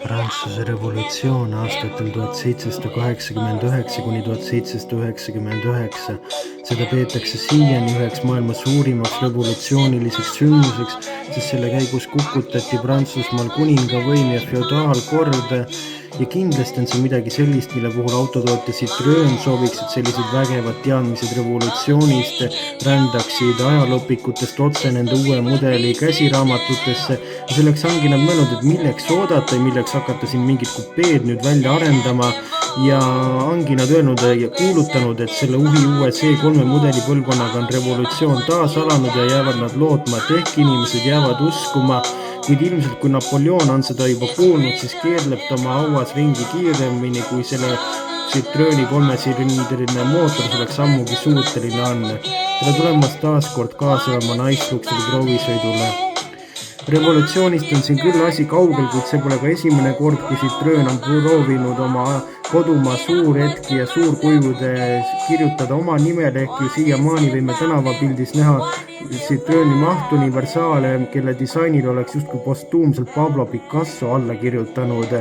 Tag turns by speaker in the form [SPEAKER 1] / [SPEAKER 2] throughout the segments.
[SPEAKER 1] Prantsuse revolutsioon aastatel 1789 kuni 1799. Seda peetakse siiani üheks maailma suurimaks revolutsiooniliseks sündmuseks, sest selle käigus kukutati Prantsusmaal kuningavõim ja feodaalkord. Ja kindlasti on see midagi sellist, mille puhul autotootja Citroën sooviks, et sellised vägevad teadmised revolutsioonist rändaksid ajalooõpikutest otse nende uue mudeli käsiraamatutesse. Ja selleks ongi nad mõelnud, et milleks oodata ja milleks hakata siin mingit kupeed nüüd välja arendama. Ja ongi nad öelnud ja kuulutanud, et selle uue C3 mudeli põlvkonnaga on revolutsioon taas alanud ja jäävad nad lootma, et ehk inimesed jäävad uskuma. Kuid ilmselt, kui Napoleon on seda juba kuulnud, siis keerleb ta oma auas ringi kiiremini, kui selle Citroëni 3-silindriline mootor selleks ammugi suuteline on. Tere tulemast taas kord kaasa oma naisluksele proovisõidule. Revolutsioonist on siin küll asi kaugel, kuid see pole ka esimene kord, kui Citroën on proovinud oma kodumaa suurhetki ja suurkuivude kirjutada oma nimele, ehk ju siiamaani võime tänavapildis näha Citroëni mahtu universaale, kelle disainil oleks justkui postuumselt Pablo Picasso alla kirjutanud.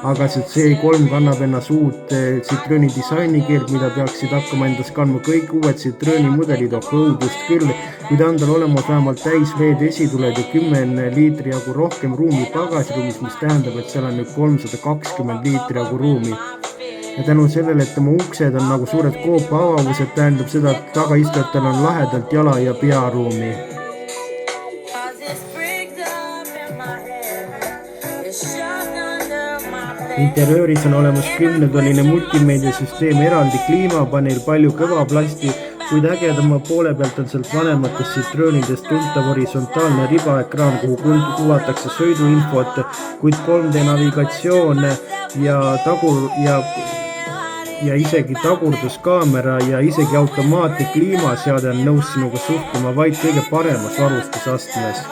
[SPEAKER 1] Aga see C3 kannab ennast uut Citroëni disainikeelt, mida peaksid hakkama endas kandma kõik uued Citroëni mudelid, õudust küll, kuid andal olemas vähemalt täis veed esituled ja 10 liitri jagu rohkem ruumi pagasiruumis, mis tähendab, et seal on nüüd 320 liitri jagu ruumi. Ja tänu sellele, et tema uksed on nagu suured koopaavavused, tähendab seda, et tagaistujatel on lahedalt jala- ja pearuumi. Interiööris on olemas 10-toline multimeediasüsteem, eraldi kliimapaneel, palju kõvaplasti, kuid ägedama poole pealt on sealt vanematest Citroënidest tuntav horisontaalne ribaekraan, kuhu kuvatakse sõiduinfot, kuid 3D navigatsioon ja isegi tagurduskaamera ja isegi automaatne kliimaseade on nõus sinuga suhtuma vaid kõige paremas varustusastmes.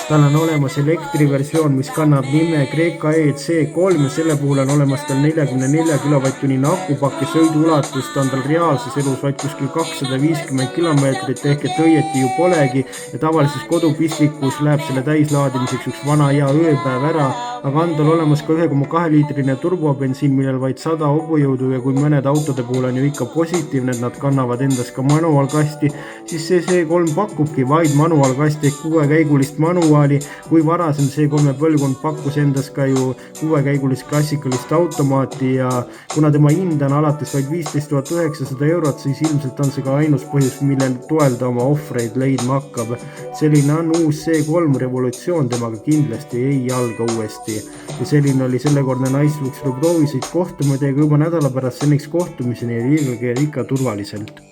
[SPEAKER 1] Tal on olemas elektriversioon, mis kannab nime Kreeka EC3 ja selle puhul on olemas tal 44 kW-tunnine akupakk ja sõiduulatust on tal reaalses elus vaid kuskil 250 kilomeetrit, ehk et õieti ju polegi ja tavalises kodupistikus läheb selle täislaadimiseks üks vana hea ööpäev ära, aga on tal olemas ka 1,2 liitrine turbobensiin, millel vaid 100 hobujõudu ja kui mõned autode puhul on ju ikka positiivne, et nad kannavad endas ka manuaalkasti, siis see C3 pakubki vaid manuaalkasti ehk 6-käigulist manuaali, kui varasem C3 põlvkond pakkus endas ka ju 6-käigulist klassikalist automaati ja kuna tema hind on alates vaid 15 900 eurot, siis ilmselt on see ka ainus põhjus, millel toel ta oma ohvreid leidma hakkab. Selline on uus C3 revolutsioon, temaga kindlasti ei alga uuesti. Ja selline oli sellekordne naislukselu proovisõit, kohtume teiega juba nädala pärast, seniks kohtumiseni ja liigage ikka turvaliselt.